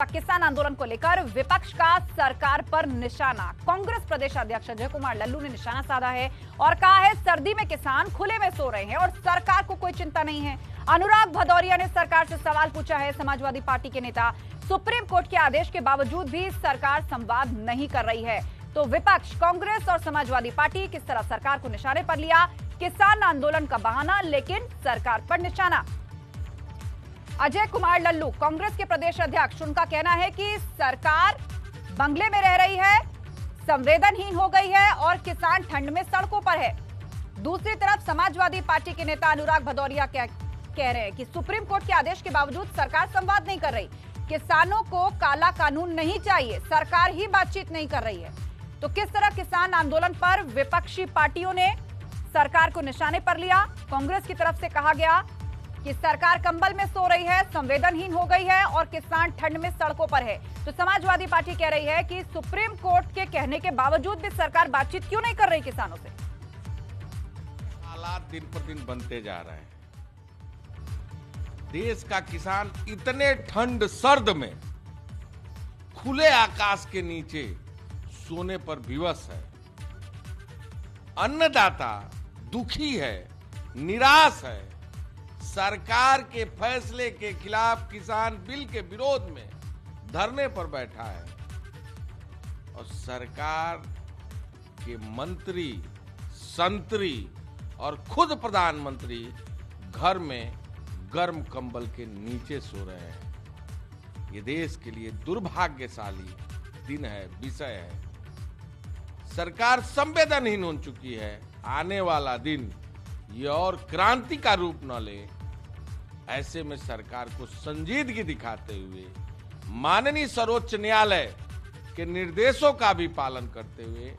किसान आंदोलन को लेकर विपक्ष का सरकार पर निशाना। कांग्रेस प्रदेश अध्यक्ष अजय कुमार लल्लू ने निशाना साधा है और कहा है सर्दी में किसान खुले में सो रहे हैं और सरकार को कोई चिंता नहीं है। अनुराग भदौरिया ने सरकार से सवाल पूछा है। समाजवादी पार्टी के नेता सुप्रीम कोर्ट के आदेश के बावजूद भी सरकार संवाद नहीं कर रही है। तो विपक्ष कांग्रेस और समाजवादी पार्टी किस तरह सरकार को निशाने पर लिया। किसान आंदोलन का बहाना लेकिन सरकार पर निशाना। अजय कुमार लल्लू कांग्रेस के प्रदेश अध्यक्ष, उनका कहना है कि सरकार बंगले में रह रही है, संवेदनहीन हो गई है और किसान ठंड में सड़कों पर है। दूसरी तरफ समाजवादी पार्टी के नेता अनुराग भदौरिया कह रहे हैं कि सुप्रीम कोर्ट के आदेश के बावजूद सरकार संवाद नहीं कर रही। किसानों को काला कानून नहीं चाहिए, सरकार ही बातचीत नहीं कर रही है। तो किस तरह किसान आंदोलन पर विपक्षी पार्टियों ने सरकार को निशाने पर लिया। कांग्रेस की तरफ से कहा गया कि सरकार कंबल में सो रही है, संवेदनहीन हो गई है और किसान ठंड में सड़कों पर है। तो समाजवादी पार्टी कह रही है कि सुप्रीम कोर्ट के कहने के बावजूद भी सरकार बातचीत क्यों नहीं कर रही किसानों से। हालात दिन पर दिन बनते जा रहे हैं। देश का किसान इतने ठंड सर्द में खुले आकाश के नीचे सोने पर विवश है। अन्नदाता दुखी है, निराश है। सरकार के फैसले के खिलाफ किसान बिल के विरोध में धरने पर बैठा है और सरकार के मंत्री, संतरी और खुद प्रधानमंत्री घर में गर्म कंबल के नीचे सो रहे हैं। ये देश के लिए दुर्भाग्यशाली दिन है, विषय है। सरकार संवेदनहीन हो चुकी है। आने वाला दिन ये और क्रांति का रूप न ले, ऐसे में सरकार को संजीदगी दिखाते हुए माननीय सर्वोच्च न्यायालय के निर्देशों का भी पालन करते हुए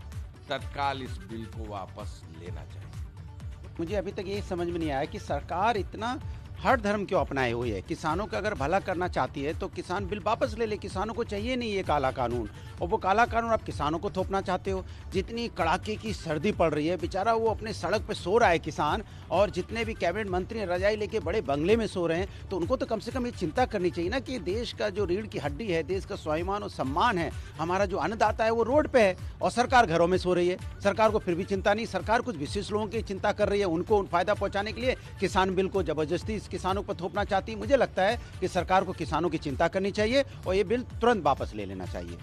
तत्काल इस बिल को वापस लेना चाहिए। मुझे अभी तक ये समझ में नहीं आया कि सरकार इतना हर धर्म क्यों अपनाए हुई है। किसानों का अगर भला करना चाहती है तो किसान बिल वापस ले ले। किसानों को चाहिए नहीं ये काला कानून, और वो काला कानून आप किसानों को थोपना चाहते हो। जितनी कड़ाके की सर्दी पड़ रही है, बेचारा वो अपने सड़क पे सो रहा है किसान, और जितने भी कैबिनेट मंत्री रजाई लेके बड़े बंगले में सो रहे हैं। तो उनको तो कम से कम ये चिंता करनी चाहिए ना कि देश का जो रीढ़ की हड्डी है, देश का स्वाभिमान और सम्मान है, हमारा जो अन्नदाता है वो रोड पे है और सरकार घरों में सो रही है। सरकार को फिर भी चिंता नहीं। सरकार कुछ विशेष लोगों की चिंता कर रही है, उनको फायदा पहुंचाने के लिए किसान बिल को जबरदस्ती किसानों पर थोपना चाहती है। मुझे लगता है कि सरकार को किसानों की चिंता करनी चाहिए और ये बिल तुरंत वापस ले लेना चाहिए।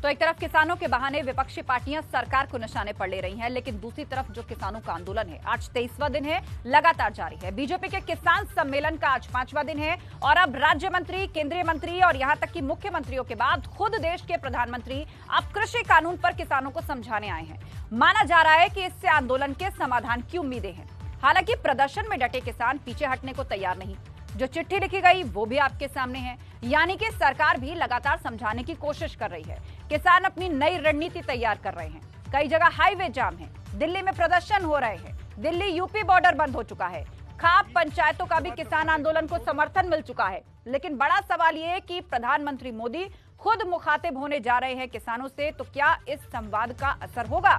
तो एक तरफ किसानों के बहाने विपक्षी पार्टियां सरकार को निशाने पर ले रही हैं, लेकिन दूसरी तरफ जो किसानों का आंदोलन है आज 23वां दिन है, लगातार जारी है। बीजेपी के किसान सम्मेलन का आज 5वां दिन है और अब राज्य मंत्री, केंद्रीय मंत्री और यहां तक कि मुख्यमंत्रियों के बाद खुद देश के प्रधानमंत्री अब कृषि कानून पर किसानों को समझाने आए हैं। माना जा रहा है कि इससे आंदोलन के समाधान की उम्मीदें हैं। हालांकि प्रदर्शन में डटे किसान पीछे हटने को तैयार नहीं। जो चिट्ठी लिखी गई वो भी आपके सामने है, यानी कि सरकार भी लगातार समझाने की कोशिश कर रही है। किसान अपनी नई रणनीति तैयार कर रहे हैं। कई जगह हाईवे जाम है, दिल्ली में प्रदर्शन हो रहे हैं, दिल्ली यूपी बॉर्डर बंद हो चुका है। खाप पंचायतों का भी किसान आंदोलन को समर्थन मिल चुका है। लेकिन बड़ा सवाल ये है कि प्रधानमंत्री मोदी खुद मुखातिब होने जा रहे हैं किसानों से, तो क्या इस संवाद का असर होगा।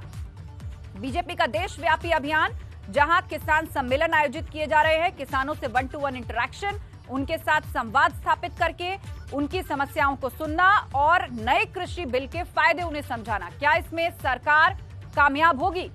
बीजेपी का देशव्यापी अभियान, जहां किसान सम्मेलन आयोजित किए जा रहे हैं, किसानों से 1-to-1 इंटरेक्शन, उनके साथ संवाद स्थापित करके उनकी समस्याओं को सुनना और नए कृषि बिल के फायदे उन्हें समझाना। क्या इसमें सरकार कामयाब होगी।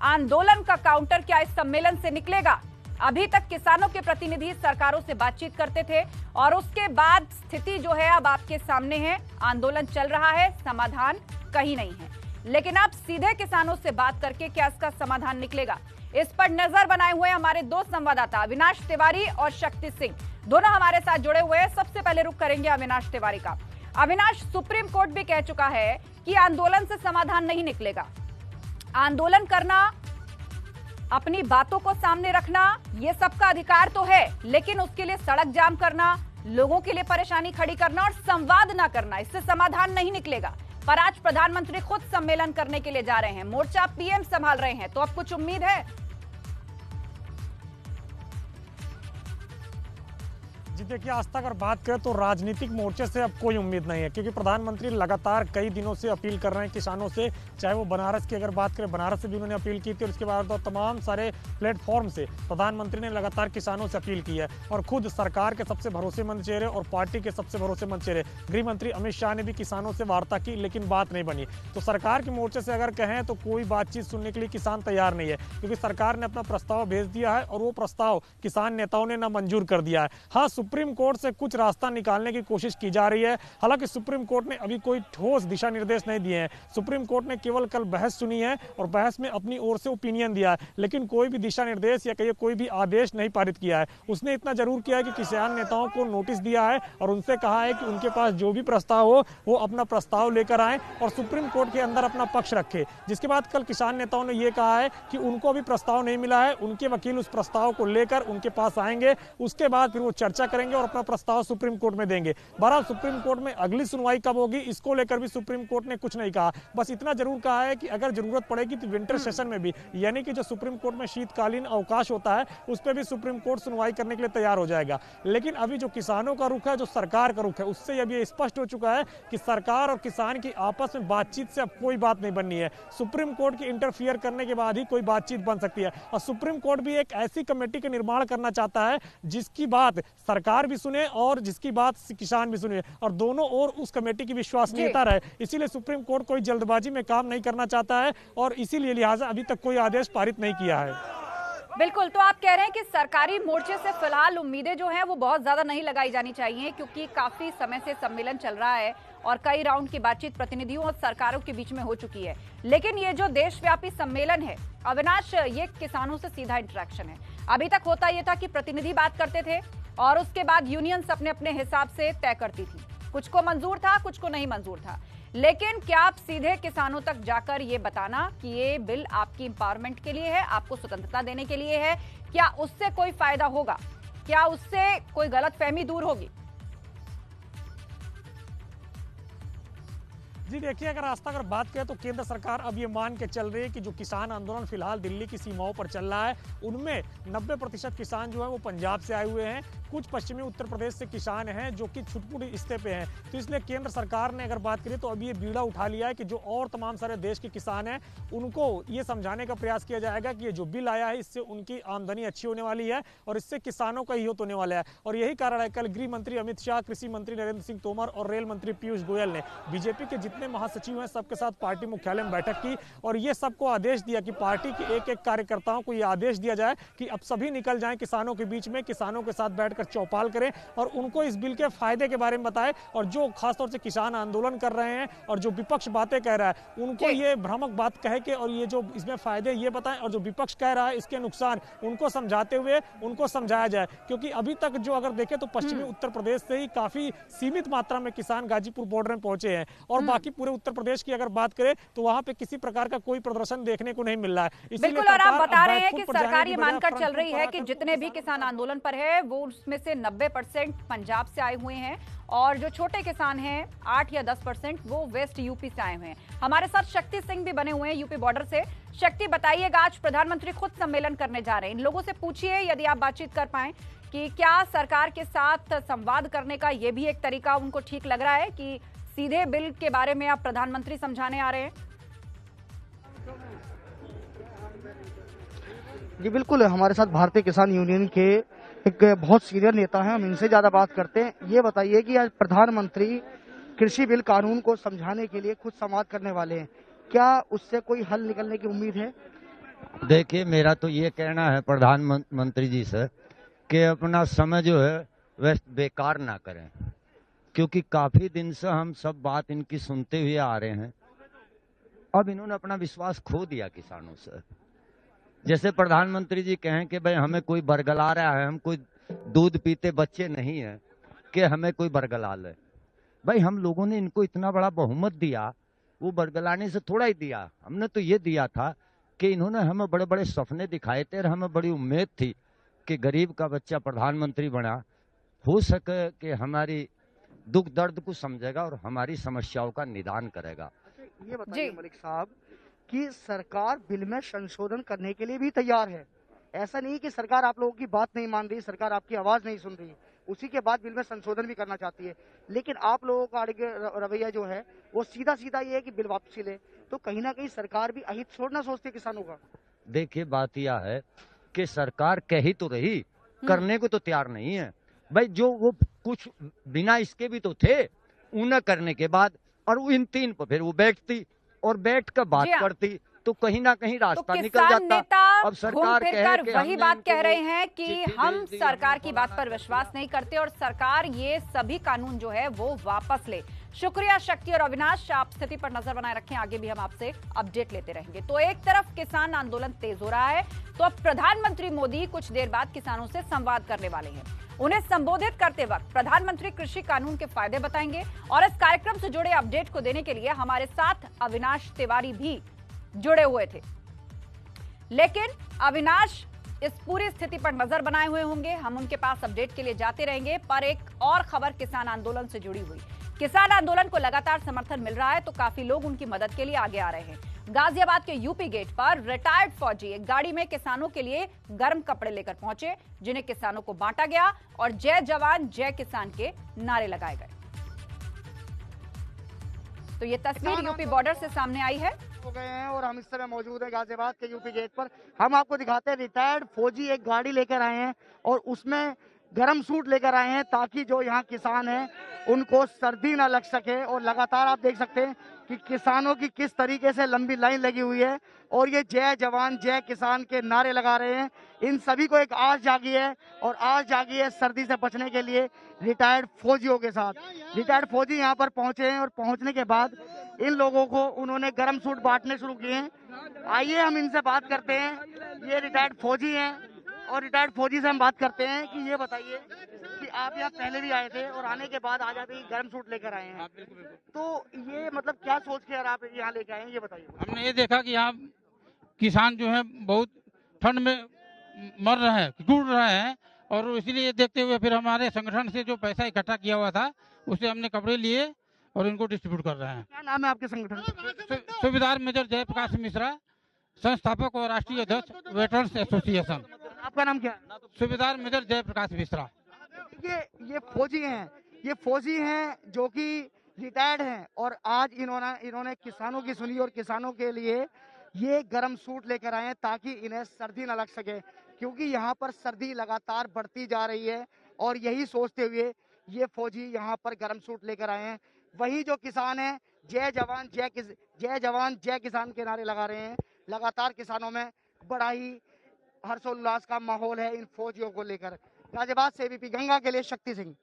आंदोलन का काउंटर क्या इस सम्मेलन से निकलेगा। अभी तक किसानों के प्रतिनिधि सरकारों से बातचीत करते थे और उसके बाद स्थिति जो है अब आपके सामने है। आंदोलन चल रहा है, समाधान कहीं नहीं है। लेकिन अब सीधे किसानों से बात करके क्या इसका समाधान निकलेगा, इस पर नजर बनाए हुए हमारे दो संवाददाता अविनाश तिवारी और शक्ति सिंह, दोनों हमारे साथ जुड़े हुए हैं। सबसे पहले रुख करेंगे अविनाश तिवारी का। अविनाश, सुप्रीम कोर्ट भी कह चुका है कि आंदोलन से समाधान नहीं निकलेगा। आंदोलन करना, अपनी बातों को सामने रखना, ये सबका अधिकार तो है, लेकिन उसके लिए सड़क जाम करना, लोगों के लिए परेशानी खड़ी करना और संवाद ना करना, इससे समाधान नहीं निकलेगा। पर आज प्रधानमंत्री खुद सम्मेलन करने के लिए जा रहे हैं, मोर्चा पीएम संभाल रहे हैं, तो अब कुछ उम्मीद है। जी देखिए, आज तक अगर बात करें तो राजनीतिक मोर्चे से अब कोई उम्मीद नहीं है, क्योंकि प्रधानमंत्री लगातार कई दिनों से अपील कर रहे हैं किसानों से। चाहे वो बनारस की अगर बात करें, बनारस से भी उन्होंने अपील की थी, और उसके बाद तो तमाम सारे प्लेटफॉर्म से प्रधानमंत्री ने लगातार किसानों से अपील की है। और खुद सरकार के सबसे भरोसेमंद चेहरे और पार्टी के सबसे भरोसेमंद चेहरे गृह मंत्री अमित शाह ने भी किसानों से वार्ता की, लेकिन बात नहीं बनी। तो सरकार के मोर्चे से अगर कहें तो कोई बातचीत सुनने के लिए किसान तैयार नहीं है, क्योंकि सरकार ने अपना प्रस्ताव भेज दिया है और वो प्रस्ताव किसान नेताओं ने ना मंजूर कर दिया है। हाँ, सुप्रीम कोर्ट से कुछ रास्ता निकालने की कोशिश की जा रही है, हालांकि सुप्रीम कोर्ट ने अभी कोई ठोस दिशा निर्देश नहीं दिए हैं। सुप्रीम कोर्ट ने केवल कल बहस सुनी है और बहस में अपनी ओर से ओपिनियन दिया है, लेकिन कोई भी दिशा निर्देश या कहिए कोई भी आदेश नहीं पारित किया है। उसने इतना जरूर किया है कि किसान नेताओं को नोटिस दिया है और उनसे कहा है कि उनके पास जो भी प्रस्ताव हो वो अपना प्रस्ताव लेकर आए और सुप्रीम कोर्ट के अंदर अपना पक्ष रखे। जिसके बाद कल किसान नेताओं ने यह कहा है कि उनको अभी प्रस्ताव नहीं मिला है, उनके वकील उस प्रस्ताव को लेकर उनके पास आएंगे, उसके बाद फिर वो चर्चा करेंगे और अपना प्रस्ताव सुप्रीम कोर्ट में देंगे। बहरहाल सुप्रीम कोर्ट में अगली सुनवाई कब होगी, इसको लेकर भी सुप्रीम कोर्ट ने कुछ नहीं कहा। बस इतना जरूर कहा है कि अगर जरूरत पड़ेगी तो विंटर सेशन में भी, यानी कि जो सुप्रीम कोर्ट में शीतकालीन अवकाश होता है, उस पर भी सुप्रीम कोर्ट सुनवाई करने के लिए तैयार हो जाएगा। लेकिन अभी जो किसानों का रुख है, जो सरकार का रुख है, उससे अब ये स्पष्ट हो चुका है कि सरकार और किसान की आपस में बातचीत से अब कोई बात नहीं बननी है। सुप्रीम कोर्ट के इंटरफियर करने के बाद ही कोई बातचीत बन सकती है। और सुप्रीम कोर्ट भी एक ऐसी कमेटी का निर्माण करना चाहता है जिसकी बात सरकार भी सुने और जिसकी बात किसान भी सुने, और दोनों ओर उस कमेटी की विश्वसनीयता रहे। इसीलिए सुप्रीम कोर्ट कोई जल्दबाजी में काम नहीं करना चाहता है और इसीलिए लिहाजा अभी तक कोई आदेश पारित नहीं किया है। बिल्कुल, तो आप कह रहे हैं कि सरकारी मोर्चे से फिलहाल उम्मीदें जो हैं वो बहुत ज्यादा नहीं लगाई जानी चाहिए, क्योंकि काफी समय से सम्मेलन चल रहा है और कई राउंड की बातचीत प्रतिनिधियों और सरकारों के बीच में हो चुकी है। लेकिन ये जो देशव्यापी सम्मेलन है अविनाश, ये किसानों से सीधा इंटरेक्शन है। अभी तक होता यह था कि प्रतिनिधि बात करते थे और उसके बाद यूनियंस अपने अपने हिसाब से तय करती थी। कुछ को मंजूर था, कुछ को नहीं मंजूर था। लेकिन क्या आप सीधे किसानों तक जाकर ये बताना कि ये बिल आपकी एम्पावरमेंट के लिए है, आपको स्वतंत्रता देने के लिए है, क्या उससे कोई फायदा होगा? क्या उससे कोई गलतफहमी दूर होगी? जी देखिए, अगर आज तक अगर बात करें तो केंद्र सरकार अब ये मान के चल रही है कि जो किसान आंदोलन फिलहाल दिल्ली की सीमाओं पर चल रहा है, उनमें 90% किसान जो है वो पंजाब से आए हुए हैं। कुछ पश्चिमी उत्तर प्रदेश से किसान हैं जो कि छुटपुट रिश्ते पे हैं। तो इसलिए केंद्र सरकार ने अगर बात करें तो अब ये बीड़ा उठा लिया है कि जो और तमाम सारे देश के किसान हैं उनको ये समझाने का प्रयास किया जाएगा कि ये जो बिल आया है इससे उनकी आमदनी अच्छी होने वाली है और इससे किसानों का हित होने वाला है। और यही कारण है कल गृह मंत्री अमित शाह, कृषि मंत्री नरेंद्र सिंह तोमर और रेल मंत्री पीयूष गोयल ने बीजेपी के जितने महासचिव हैं सबके साथ पार्टी मुख्यालय में बैठक की और ये सबको आदेश दिया कि पार्टी के एक एक कार्यकर्ताओं को ये आदेश दिया जाए कि अब सभी निकल जाएं किसानों के बीच में, किसानों के साथ बैठकर चौपाल करें और उनको इस बिल के फायदे के बारे में बताएं। और जो खासतौर से किसान आंदोलन कर रहे हैं और जो विपक्ष बातें कह रहा है उनको ये भ्रामक बात कह के और ये जो इसमें फायदे ये बताएं और जो विपक्ष कह रहा है इसके नुकसान उनको समझाते हुए उनको समझाया जाए। क्योंकि अभी तक जो अगर देखें तो पश्चिमी उत्तर प्रदेश से ही काफी सीमित मात्रा में किसान गाजीपुर बॉर्डर में पहुंचे हैं और बाकी पूरे उत्तर प्रदेश की अगर बात करें तो वहां पे किसी प्रकार का कोई प्रदर्शन देखने को नहीं मिल रहा है। बिल्कुल, और आप बता रहे हैं कि सरकार ये मानकर चल रही है कि जितने भी किसान आंदोलन पर है वो उसमें से 90% पंजाब से आए हुए हैं और जो छोटे किसान हैं 8 या 10% वो वेस्ट यूपी से आए हुए हैं। हमारे साथ शक्ति सिंह भी बने हुए हैं यूपी बॉर्डर से। शक्ति, बताइएगा, आज प्रधानमंत्री खुद सम्मेलन करने जा रहे हैं, इन लोगों से पूछिए यदि आप बातचीत कर पाएं कि क्या सरकार के साथ संवाद करने का ये भी एक तरीका उनको ठीक लग रहा है कि सीधे बिल के बारे में आप प्रधानमंत्री समझाने आ रहे हैं? जी बिल्कुल, हमारे साथ भारतीय किसान यूनियन के एक बहुत सीनियर नेता हैं, हम इनसे ज्यादा बात करते हैं। ये बताइए कि आज प्रधानमंत्री कृषि बिल कानून को समझाने के लिए खुद संवाद करने वाले हैं, क्या उससे कोई हल निकलने की उम्मीद है? देखिए, मेरा तो ये कहना है प्रधानमंत्री जी से कि अपना समय जो है वह बेकार ना करें, क्योंकि काफी दिन से हम सब बात इनकी सुनते हुए आ रहे हैं। अब इन्होंने अपना विश्वास खो दिया किसानों से। जैसे प्रधानमंत्री जी कहें कि भाई हमें कोई बरगला रहा है, हम कोई दूध पीते बच्चे नहीं हैं कि हमें कोई बरगला ले। भाई हम लोगों ने इनको इतना बड़ा बहुमत दिया, वो बरगलाने से थोड़ा ही दिया, हमने तो ये दिया था कि इन्होंने हमें बड़े बड़े सपने दिखाए थे और हमें बड़ी उम्मीद थी कि गरीब का बच्चा प्रधानमंत्री बना, हो सके कि हमारी दुख दर्द को समझेगा और हमारी समस्याओं का निदान करेगा। ये बताइए मलिक साहब कि सरकार बिल में संशोधन करने के लिए भी तैयार है, ऐसा नहीं कि सरकार आप लोगों की बात नहीं मान रही, सरकार आपकी आवाज नहीं सुन रही, उसी के बाद बिल में संशोधन भी करना चाहती है। लेकिन आप लोगों का आगे रवैया जो है वो सीधा सीधा ये है कि बिल वापसी ले, तो कहीं ना कहीं सरकार भी अहित छोड़ना सोचती है किसानों का। देखिए बात यह है कि सरकार कह ही तो रही, करने को तो तैयार नहीं है भाई। जो वो कुछ बिना इसके भी तो थे, उन्हें करने के बाद और इन तीन पर फिर वो बैठती और बैठ कर बात करती, तो कहीं ना कहीं रास्ता निकल जाता। अब सरकार कह वही बात कह रहे हैं कि हम सरकार की बात पर विश्वास नहीं करते और सरकार ये सभी कानून जो है वो वापस ले। शुक्रिया शक्ति और अविनाश, आप स्थिति पर नजर बनाए रखें, आगे भी हम आपसे अपडेट लेते रहेंगे। तो एक तरफ किसान आंदोलन तेज हो रहा है, तो अब प्रधानमंत्री मोदी कुछ देर बाद किसानों से संवाद करने वाले हैं। उन्हें संबोधित करते वक्त प्रधानमंत्री कृषि कानून के फायदे बताएंगे और इस कार्यक्रम से जुड़े अपडेट को देने के लिए हमारे साथ अविनाश तिवारी भी जुड़े हुए थे। लेकिन अविनाश इस पूरी स्थिति पर नजर बनाए हुए होंगे, हम उनके पास अपडेट के लिए जाते रहेंगे। पर एक और खबर किसान आंदोलन से जुड़ी हुई। किसान आंदोलन को लगातार समर्थन मिल रहा है, तो काफी लोग उनकी मदद के लिए आगे आ रहे हैं। गाजियाबाद के यूपी गेट पर रिटायर्ड फौजी एक गाड़ी में किसानों के लिए गर्म कपड़े लेकर पहुंचे, जिन्हें किसानों को बांटा गया और जय जवान जय किसान के नारे लगाए गए। तो ये तस्वीर यूपी बॉर्डर से सामने आई है। हो गए हैं और हम इस समय मौजूद हैं गाजियाबाद के यूपी गेट पर। हम आपको दिखाते हैं रिटायर्ड फौजी एक गाड़ी लेकर आए हैं और उसमें गर्म सूट लेकर आए हैं, ताकि जो यहाँ किसान हैं उनको सर्दी ना लग सके। और लगातार आप देख सकते हैं कि किसानों की किस तरीके से लंबी लाइन लगी हुई है और ये जय जवान जय किसान के नारे लगा रहे हैं। इन सभी को एक आस जागी है और आस जागी है सर्दी से बचने के लिए रिटायर्ड फौजियों के साथ। रिटायर्ड फौजी यहाँ पर पहुंचे हैं और पहुंचने के बाद इन लोगों को उन्होंने गर्म सूट बांटने शुरू किए हैं। आइए हम इनसे बात करते हैं। ये रिटायर्ड फौजी हैं और रिटायर्ड फौजी से हम बात करते हैं कि ये बताइए कि आप यहाँ पहले भी आए थे और आने के बाद आज आप गर्म सूट लेकर आए हैं, तो ये मतलब क्या सोच के आप यहाँ लेकर आए हैं, ये बताइए। हमने ये देखा कि यहाँ किसान जो है बहुत ठंड में मर रहे हैं, टूट रहे हैं, और इसीलिए देखते हुए फिर हमारे संगठन से जो पैसा इकट्ठा किया हुआ था उससे हमने कपड़े लिए और इनको डिस्ट्रीब्यूट कर रहे हैं। क्या नाम है आपके संगठन? सूबेदार मेजर जयप्रकाश मिश्रा, संस्थापक और राष्ट्रीय अध्यक्ष वेटरन्स एसोसिएशन। आपका नाम क्या है? सूबेदार मेजर जयप्रकाश मिश्रा। ये फौजी हैं जो कि रिटायर्ड हैं और आज इन्होंने किसानों की सुनी और किसानों के लिए ये गर्म सूट लेकर आए हैं ताकि इन्हें सर्दी न लग सके, क्योंकि यहाँ पर सर्दी लगातार बढ़ती जा रही है। और यही सोचते हुए ये फौजी यहाँ पर गर्म सूट लेकर आए हैं। वही जो किसान हैं जय जवान जय किसान के नारे लगा रहे हैं। लगातार किसानों में बड़ा ही हर्षोल्लास का माहौल है इन फौजियों को लेकर। गाजियाबाद से एबीपी गंगा के लिए शक्ति सिंह।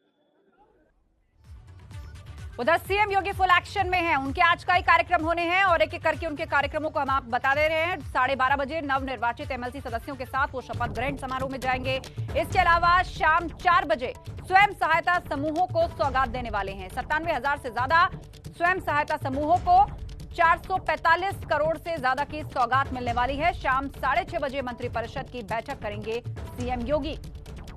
उधर सीएम योगी फुल एक्शन में हैं। उनके आज का ही कार्यक्रम होने हैं और एक एक करके उनके कार्यक्रमों को हम आप बता दे रहे हैं। 12:30 बजे नवनिर्वाचित एमएलसी सदस्यों के साथ वो शपथ ग्रहण समारोह में जाएंगे। इसके अलावा शाम 4 बजे स्वयं सहायता समूहों को सौगात देने वाले हैं। 97,000 से ज्यादा स्वयं सहायता समूहों को 445 करोड़ से ज्यादा की सौगात मिलने वाली है। शाम 6:30 बजे मंत्रिपरिषद की बैठक करेंगे सीएम योगी।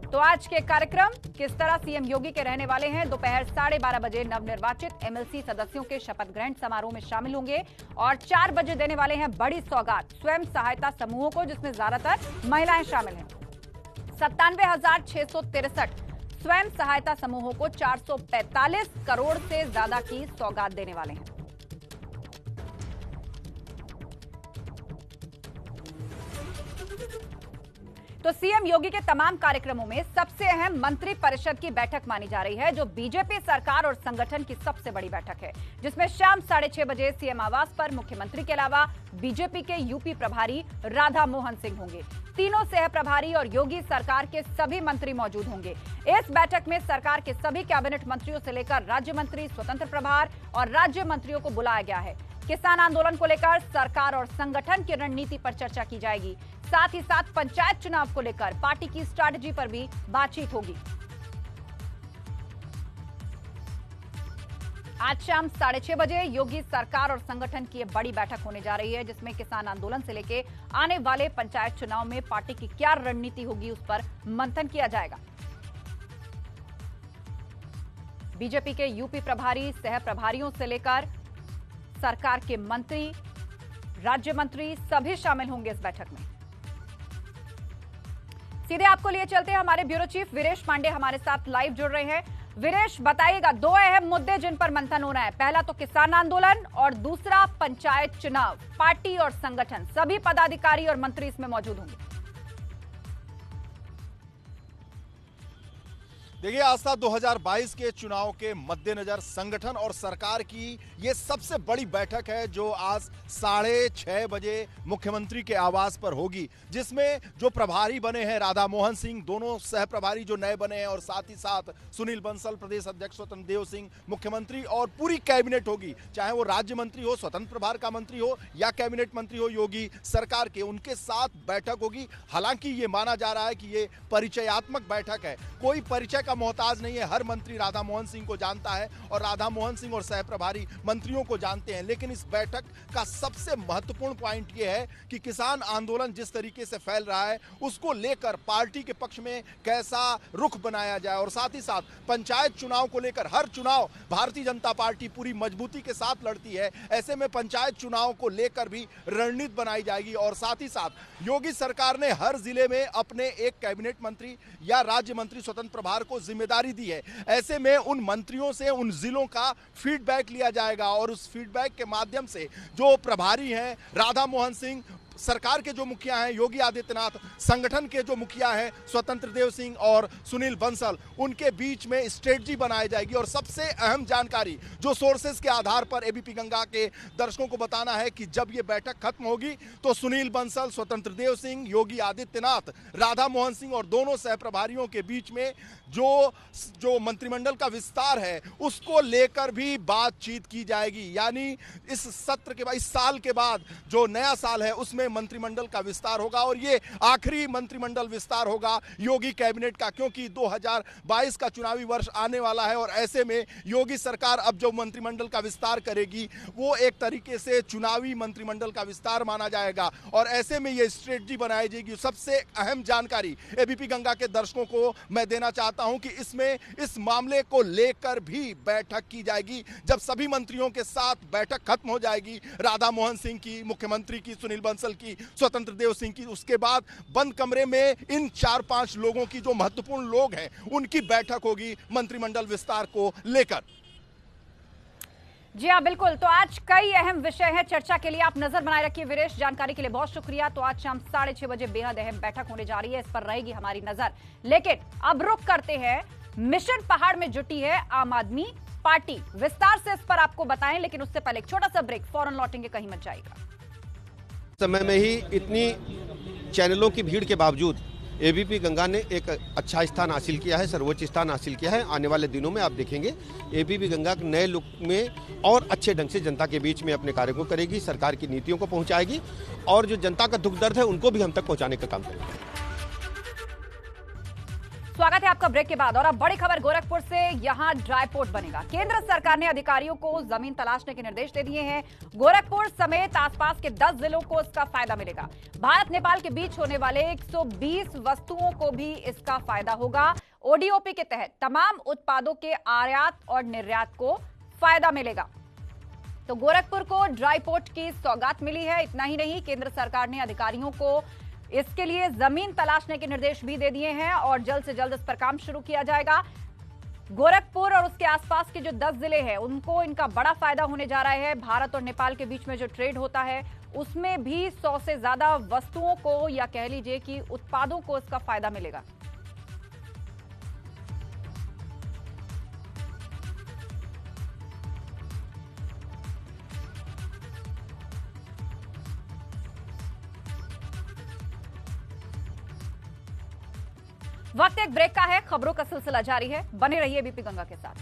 तो आज के कार्यक्रम किस तरह सीएम योगी के रहने वाले हैं। दोपहर 12:30 बजे नवनिर्वाचित एमएलसी सदस्यों के शपथ ग्रहण समारोह में शामिल होंगे और 4 बजे देने वाले हैं बड़ी सौगात स्वयं सहायता समूहों को, जिसमें ज्यादातर महिलाएं शामिल हैं। 97,663 स्वयं सहायता समूहों को 445 करोड़ से ज्यादा की सौगात देने वाले हैं। तो सीएम योगी के तमाम कार्यक्रमों में सबसे अहम मंत्री परिषद की बैठक मानी जा रही है, जो बीजेपी सरकार और संगठन की सबसे बड़ी बैठक है, जिसमें शाम 6:30 बजे सीएम आवास पर मुख्यमंत्री के अलावा बीजेपी के यूपी प्रभारी राधा मोहन सिंह होंगे। तीनों सह प्रभारी और योगी सरकार के सभी मंत्री मौजूद होंगे। इस बैठक में सरकार के सभी कैबिनेट मंत्रियों से लेकर राज्य मंत्री, स्वतंत्र प्रभार और राज्य मंत्रियों को बुलाया गया है। किसान आंदोलन को लेकर सरकार और संगठन की रणनीति पर चर्चा की जाएगी। साथ ही साथ पंचायत चुनाव को लेकर पार्टी की स्ट्रैटेजी पर भी बातचीत होगी। आज शाम 6:30 बजे योगी सरकार और संगठन की एक बड़ी बैठक होने जा रही है, जिसमें किसान आंदोलन से लेकर आने वाले पंचायत चुनाव में पार्टी की क्या रणनीति होगी उस पर मंथन किया जाएगा। बीजेपी के यूपी प्रभारी, सह प्रभारियों से लेकर सरकार के मंत्री, राज्य मंत्री सभी शामिल होंगे इस बैठक में। सीधे आपको लिए चलते हैं, हमारे ब्यूरो चीफ वीरेश पांडे हमारे साथ लाइव जुड़ रहे हैं। वीरेश, बताइएगा, दो अहम मुद्दे जिन पर मंथन होना है, पहला तो किसान आंदोलन और दूसरा पंचायत चुनाव। पार्टी और संगठन सभी पदाधिकारी और मंत्री इसमें मौजूद होंगे। देखिए, आस्था 2022 के चुनाव के मद्देनजर संगठन और सरकार की ये सबसे बड़ी बैठक है जो आज 6:30 बजे मुख्यमंत्री के आवास पर होगी, जिसमें जो प्रभारी बने हैं राधा मोहन सिंह, दोनों सह प्रभारी जो नए बने हैं, और साथ ही साथ सुनील बंसल प्रदेश अध्यक्ष स्वतंत्र देव सिंह मुख्यमंत्री, और पूरी कैबिनेट होगी, चाहे वो राज्य मंत्री हो, स्वतंत्र प्रभार का मंत्री हो या कैबिनेट मंत्री हो योगी सरकार के, उनके साथ बैठक होगी। हालांकि ये माना जा रहा है कि ये परिचयात्मक बैठक है, कोई परिचय का मोहताज नहीं है। हर मंत्री राधा मोहन सिंह को जानता है और राधा मोहन सिंह और सह प्रभारी मंत्रियों को जानते हैं। लेकिन इस बैठक का सबसे महत्वपूर्ण पॉइंट यह है कि किसान आंदोलन जिस तरीके से फैल रहा है उसको लेकर पार्टी के पक्ष में कैसा रुख बनाया जाए, और साथ ही साथ पंचायत चुनाव को लेकर हर चुनाव भारतीय जनता पार्टी पूरी मजबूती के साथ लड़ती है, ऐसे में पंचायत चुनाव को लेकर भी रणनीति बनाई जाएगी। और साथ ही साथ योगी सरकार ने हर जिले में अपने एक कैबिनेट मंत्री या राज्य मंत्री स्वतंत्र प्रभार को जिम्मेदारी दी है। ऐसे में उन मंत्रियों से उन जिलों का फीडबैक लिया जाएगा और उस फीडबैक के माध्यम से जो प्रभारी हैं राधा मोहन सिंह, सरकार के जो मुखिया हैं योगी आदित्यनाथ, संगठन के जो मुखिया हैं स्वतंत्र देव सिंह और सुनील बंसल, उनके बीच में स्ट्रेटजी बनाई जाएगी। और सबसे अहम जानकारी जो सोर्सेस के आधार पर एबीपी गंगा के दर्शकों को बताना है कि जब ये बैठक खत्म होगी तो सुनील बंसल, स्वतंत्र देव सिंह, योगी आदित्यनाथ, राधा मोहन सिंह और दोनों सह प्रभारियों के बीच में जो मंत्रिमंडल का विस्तार है उसको लेकर भी बातचीत की जाएगी। यानी इस सत्र के बाद, इस साल के बाद जो नया साल है उसमें मंत्रिमंडल का विस्तार होगा, और ये आखिरी मंत्रिमंडल विस्तार होगा योगी कैबिनेट का, क्योंकि 2022 का चुनावी वर्ष आने वाला है। और ऐसे में योगी सरकार अब जो मंत्रिमंडल का विस्तार करेगी वो एक तरीके से चुनावी मंत्रिमंडल का विस्तार माना जाएगा, और ऐसे में ये स्ट्रेटजी बनाई जाएगी। सबसे अहम जानकारी एबीपी गंगा के दर्शकों को मैं देना चाहता हूं कि इसमें इस मामले को लेकर भी बैठक की जाएगी। जब सभी मंत्रियों के साथ बैठक खत्म हो जाएगी, राधा मोहन सिंह की, मुख्यमंत्री की, सुनील बंसल की, स्वतंत्र देव सिंह की, उसके बाद बंद कमरे में इन 4-5 लोगों की, जो महत्वपूर्ण लोग हैं, उनकी बैठक होगी मंत्रिमंडल विस्तार को लेकर। जी हाँ, बिल्कुल। तो आज कई अहम विषय हैं चर्चा के लिए, आप नजर बनाए रखिए। वीरेश, जानकारी के लिए बहुत शुक्रिया। तो आज शाम 6:30 बजे बेहद अहम बैठक होने जा रही है, इस पर रहेगी हमारी नजर। लेकिन अब रुख करते हैं, मिशन पहाड़ में जुटी है आम आदमी पार्टी, विस्तार से इस पर आपको बताएं, लेकिन उससे पहले एक छोटा सा ब्रेक, फौरन लौटेंगे, कहीं मत जाइएगा। समय में ही इतनी चैनलों की भीड़ के बावजूद एबीपी गंगा ने एक अच्छा स्थान हासिल किया है, सर्वोच्च स्थान हासिल किया है। आने वाले दिनों में आप देखेंगे एबीपी गंगा नए लुक में और अच्छे ढंग से जनता के बीच में अपने कार्य को करेगी, सरकार की नीतियों को पहुंचाएगी, और जो जनता का दुख दर्द है उनको भी हम तक पहुंचाने का काम करेंगे। स्वागत है आपका ब्रेक के बाद। और अब बड़ी खबर गोरखपुर से, यहां ड्राई पोर्ट बनेगा। केंद्र सरकार ने अधिकारियों को जमीन तलाशने के निर्देश दे दिए हैं। गोरखपुर समेत आसपास के 10 जिलों को इसका फायदा मिलेगा। भारत नेपाल के बीच होने वाले 120 वस्तुओं को भी इसका फायदा होगा। ओडीओपी के तहत तमाम उत्पादों के आयात और निर्यात को फायदा मिलेगा। तो गोरखपुर को ड्राई पोर्ट की सौगात मिली है। इतना ही नहीं, केंद्र सरकार ने अधिकारियों को इसके लिए जमीन तलाशने के निर्देश भी दे दिए हैं और जल्द से जल्द इस पर काम शुरू किया जाएगा। गोरखपुर और उसके आसपास के जो 10 जिले हैं उनको इनका बड़ा फायदा होने जा रहा है। भारत और नेपाल के बीच में जो ट्रेड होता है उसमें भी 100 से ज्यादा वस्तुओं को, या कह लीजिए कि उत्पादों को इसका फायदा मिलेगा। वक्त एक ब्रेक का है, खबरों का सिलसिला जारी है, बने रहिए एबीपी गंगा के साथ।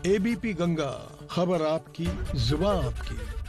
एबीपी गंगा, खबर आपकी, जुबान आपकी।